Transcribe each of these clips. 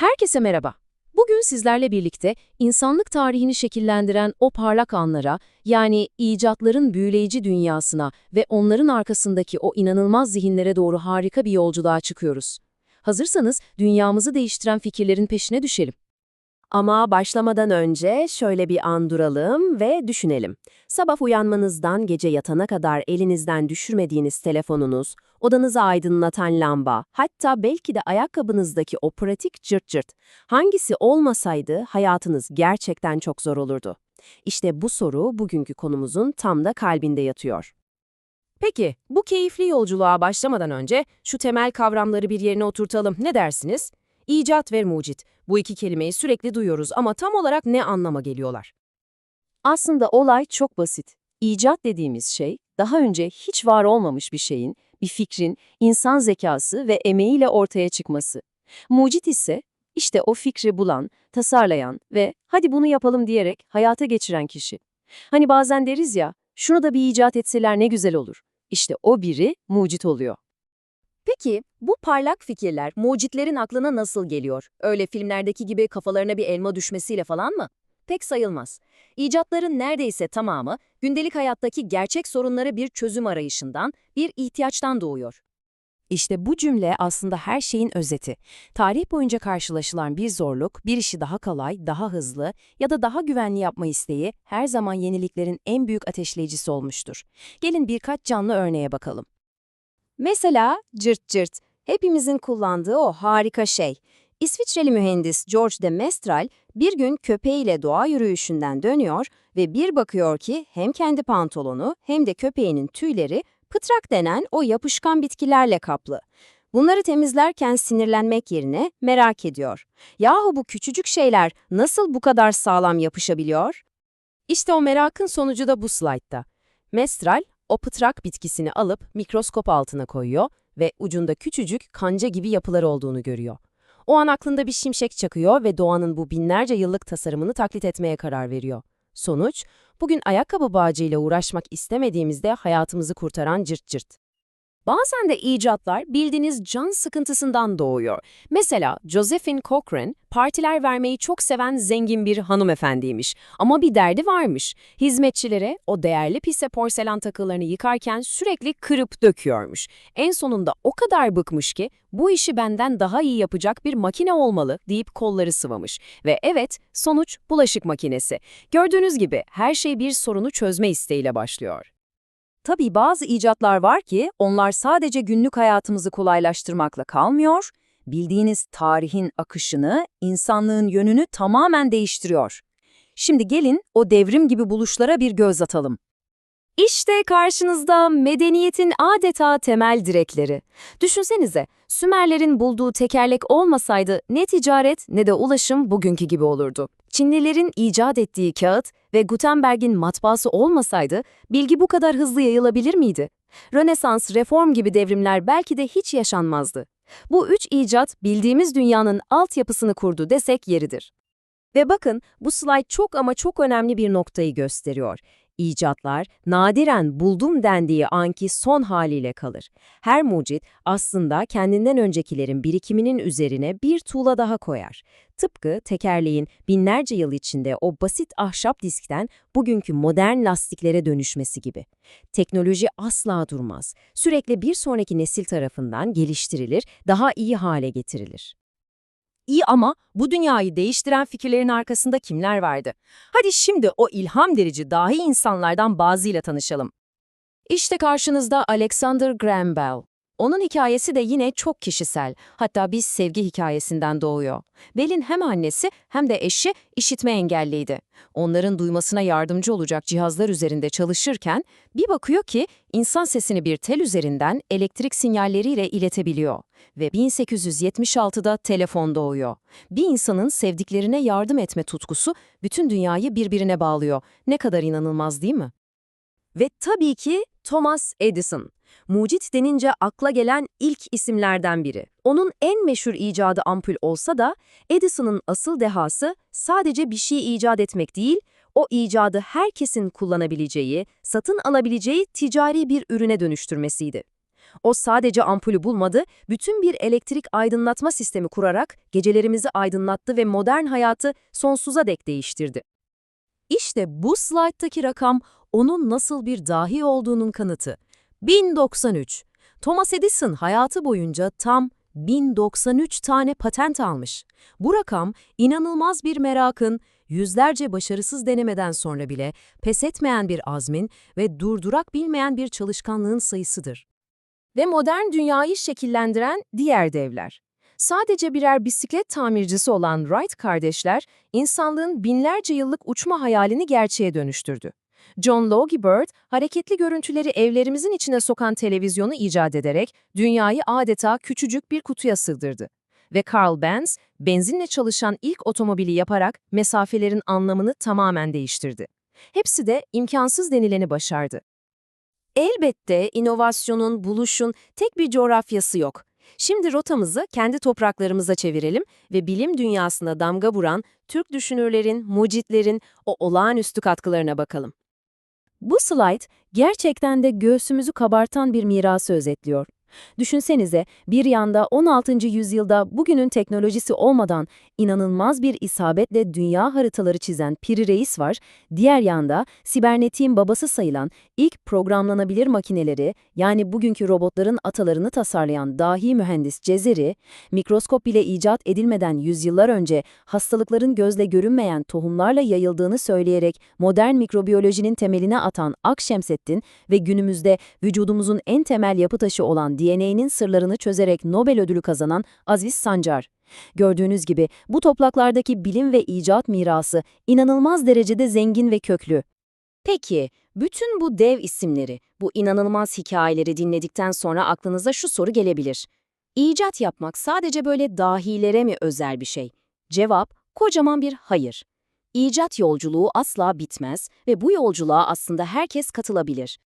Herkese merhaba. Bugün sizlerle birlikte insanlık tarihini şekillendiren o parlak anlara, yani icatların büyüleyici dünyasına ve onların arkasındaki o inanılmaz zihinlere doğru harika bir yolculuğa çıkıyoruz. Hazırsanız dünyamızı değiştiren fikirlerin peşine düşelim. Ama başlamadan önce şöyle bir an duralım ve düşünelim. Sabah uyanmanızdan gece yatana kadar elinizden düşürmediğiniz telefonunuz, odanızı aydınlatan lamba, hatta belki de ayakkabınızdaki o pratik cırt cırt. Hangisi olmasaydı hayatınız gerçekten çok zor olurdu? İşte bu soru bugünkü konumuzun tam da kalbinde yatıyor. Peki, bu keyifli yolculuğa başlamadan önce şu temel kavramları bir yerine oturtalım. Ne dersiniz? İcat ve mucit. Bu iki kelimeyi sürekli duyuyoruz ama tam olarak ne anlama geliyorlar? Aslında olay çok basit. İcat dediğimiz şey, daha önce hiç var olmamış bir şeyin, bir fikrin, insan zekası ve emeğiyle ortaya çıkması. Mucit ise, işte o fikri bulan, tasarlayan ve hadi bunu yapalım diyerek hayata geçiren kişi. Hani bazen deriz ya, şunu da bir icat etseler ne güzel olur. İşte o biri mucit oluyor. Peki, bu parlak fikirler mucitlerin aklına nasıl geliyor? Öyle filmlerdeki gibi kafalarına bir elma düşmesiyle falan mı? Pek sayılmaz. İcatların neredeyse tamamı gündelik hayattaki gerçek sorunlara bir çözüm arayışından, bir ihtiyaçtan doğuyor. İşte bu cümle aslında her şeyin özeti. Tarih boyunca karşılaşılan bir zorluk, bir işi daha kolay, daha hızlı ya da daha güvenli yapma isteği her zaman yeniliklerin en büyük ateşleyicisi olmuştur. Gelin birkaç canlı örneğe bakalım. Mesela cırt cırt, hepimizin kullandığı o harika şey. İsviçreli mühendis George de Mestral bir gün köpeğiyle doğa yürüyüşünden dönüyor ve bir bakıyor ki hem kendi pantolonu hem de köpeğinin tüyleri pıtrak denen o yapışkan bitkilerle kaplı. Bunları temizlerken sinirlenmek yerine merak ediyor. Yahu bu küçücük şeyler nasıl bu kadar sağlam yapışabiliyor? İşte o merakın sonucu da bu slaytta. Mestral, o pıtrak bitkisini alıp mikroskop altına koyuyor ve ucunda küçücük kanca gibi yapılar olduğunu görüyor. O an aklında bir şimşek çakıyor ve doğanın bu binlerce yıllık tasarımını taklit etmeye karar veriyor. Sonuç, bugün ayakkabı bağcığıyla uğraşmak istemediğimizde hayatımızı kurtaran cırt cırt. Bazen de icatlar bildiğiniz can sıkıntısından doğuyor. Mesela Josephine Cochrane, partiler vermeyi çok seven zengin bir hanımefendiymiş. Ama bir derdi varmış. Hizmetçilere o değerli pise porselen takılarını yıkarken sürekli kırıp döküyormuş. En sonunda o kadar bıkmış ki bu işi benden daha iyi yapacak bir makine olmalı deyip kolları sıvamış. Ve evet, sonuç bulaşık makinesi. Gördüğünüz gibi her şey bir sorunu çözme isteğiyle başlıyor. Tabii bazı icatlar var ki onlar sadece günlük hayatımızı kolaylaştırmakla kalmıyor, bildiğiniz tarihin akışını, insanlığın yönünü tamamen değiştiriyor. Şimdi gelin o devrim gibi buluşlara bir göz atalım. İşte karşınızda medeniyetin adeta temel direkleri. Düşünsenize, Sümerlerin bulduğu tekerlek olmasaydı ne ticaret ne de ulaşım bugünkü gibi olurdu. Çinlilerin icat ettiği kağıt ve Gutenberg'in matbaası olmasaydı bilgi bu kadar hızlı yayılabilir miydi? Rönesans, reform gibi devrimler belki de hiç yaşanmazdı. Bu üç icat bildiğimiz dünyanın altyapısını kurdu desek yeridir. Ve bakın bu slide çok ama çok önemli bir noktayı gösteriyor. İcatlar nadiren buldum dendiği anki son haliyle kalır. Her mucit aslında kendinden öncekilerin birikiminin üzerine bir tuğla daha koyar. Tıpkı tekerleğin binlerce yıl içinde o basit ahşap diskten bugünkü modern lastiklere dönüşmesi gibi. Teknoloji asla durmaz. Sürekli bir sonraki nesil tarafından geliştirilir, daha iyi hale getirilir. İyi ama bu dünyayı değiştiren fikirlerin arkasında kimler vardı? Hadi şimdi o ilham verici dahi insanlardan bazııyla tanışalım. İşte karşınızda Alexander Graham Bell. Onun hikayesi de yine çok kişisel, hatta bir sevgi hikayesinden doğuyor. Bell'in hem annesi hem de eşi işitme engelliydi. Onların duymasına yardımcı olacak cihazlar üzerinde çalışırken bir bakıyor ki insan sesini bir tel üzerinden elektrik sinyalleriyle iletebiliyor. Ve 1876'da telefon doğuyor. Bir insanın sevdiklerine yardım etme tutkusu bütün dünyayı birbirine bağlıyor. Ne kadar inanılmaz değil mi? Ve tabii ki Thomas Edison. Mucit denince akla gelen ilk isimlerden biri. Onun en meşhur icadı ampul olsa da Edison'ın asıl dehası sadece bir şey icat etmek değil, o icadı herkesin kullanabileceği, satın alabileceği ticari bir ürüne dönüştürmesiydi. O sadece ampulü bulmadı, bütün bir elektrik aydınlatma sistemi kurarak gecelerimizi aydınlattı ve modern hayatı sonsuza dek değiştirdi. İşte bu slayttaki rakam onun nasıl bir dahi olduğunun kanıtı. 1093. Thomas Edison hayatı boyunca tam 1093 tane patent almış. Bu rakam inanılmaz bir merakın, yüzlerce başarısız denemeden sonra bile pes etmeyen bir azmin ve durdurak bilmeyen bir çalışkanlığın sayısıdır. Ve modern dünyayı şekillendiren diğer devler. Sadece birer bisiklet tamircisi olan Wright kardeşler, insanlığın binlerce yıllık uçma hayalini gerçeğe dönüştürdü. John Logie Bird, hareketli görüntüleri evlerimizin içine sokan televizyonu icat ederek dünyayı adeta küçücük bir kutuya sığdırdı. Ve Carl Benz, benzinle çalışan ilk otomobili yaparak mesafelerin anlamını tamamen değiştirdi. Hepsi de imkansız denileni başardı. Elbette inovasyonun, buluşun tek bir coğrafyası yok. Şimdi rotamızı kendi topraklarımıza çevirelim ve bilim dünyasına damga vuran Türk düşünürlerin, mucitlerin o olağanüstü katkılarına bakalım. Bu slayt gerçekten de göğsümüzü kabartan bir mirası özetliyor. Düşünsenize, bir yanda 16. yüzyılda bugünün teknolojisi olmadan inanılmaz bir isabetle dünya haritaları çizen Piri Reis var, diğer yanda sibernetiğin babası sayılan ilk programlanabilir makineleri, yani bugünkü robotların atalarını tasarlayan dahi mühendis Cezeri, mikroskop bile icat edilmeden yüzyıllar önce hastalıkların gözle görünmeyen tohumlarla yayıldığını söyleyerek modern mikrobiyolojinin temeline atan Akşemseddin ve günümüzde vücudumuzun en temel yapı taşı olan DNA'nın sırlarını çözerek Nobel ödülü kazanan Aziz Sancar. Gördüğünüz gibi bu topraklardaki bilim ve icat mirası inanılmaz derecede zengin ve köklü. Peki, bütün bu dev isimleri, bu inanılmaz hikayeleri dinledikten sonra aklınıza şu soru gelebilir. İcat yapmak sadece böyle dahilere mi özel bir şey? Cevap, kocaman bir hayır. İcat yolculuğu asla bitmez ve bu yolculuğa aslında herkes katılabilir.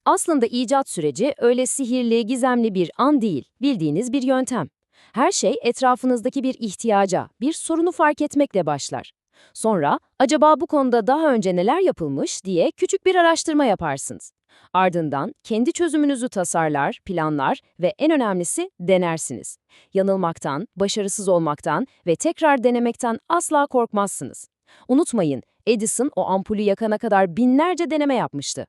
Aslında icat süreci öyle sihirli, gizemli bir an değil, bildiğiniz bir yöntem. Her şey etrafınızdaki bir ihtiyaca, bir sorunu fark etmekle başlar. Sonra, acaba bu konuda daha önce neler yapılmış diye küçük bir araştırma yaparsınız. Ardından kendi çözümünüzü tasarlar, planlar ve en önemlisi denersiniz. Yanılmaktan, başarısız olmaktan ve tekrar denemekten asla korkmazsınız. Unutmayın, Edison o ampulü yakana kadar binlerce deneme yapmıştı.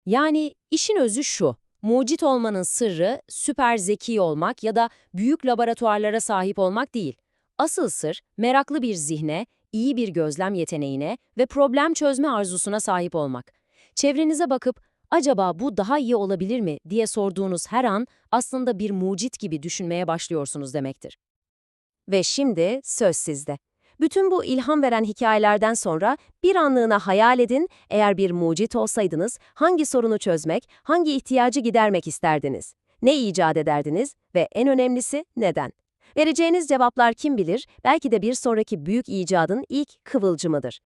Yani işin özü şu, mucit olmanın sırrı süper zeki olmak ya da büyük laboratuvarlara sahip olmak değil. Asıl sır, meraklı bir zihne, iyi bir gözlem yeteneğine ve problem çözme arzusuna sahip olmak. Çevrenize bakıp, acaba bu daha iyi olabilir mi diye sorduğunuz her an aslında bir mucit gibi düşünmeye başlıyorsunuz demektir. Ve şimdi söz sizde. Bütün bu ilham veren hikayelerden sonra bir anlığına hayal edin, eğer bir mucit olsaydınız hangi sorunu çözmek, hangi ihtiyacı gidermek isterdiniz? Ne icat ederdiniz ve en önemlisi neden? Vereceğiniz cevaplar kim bilir, belki de bir sonraki büyük icadın ilk kıvılcımıdır.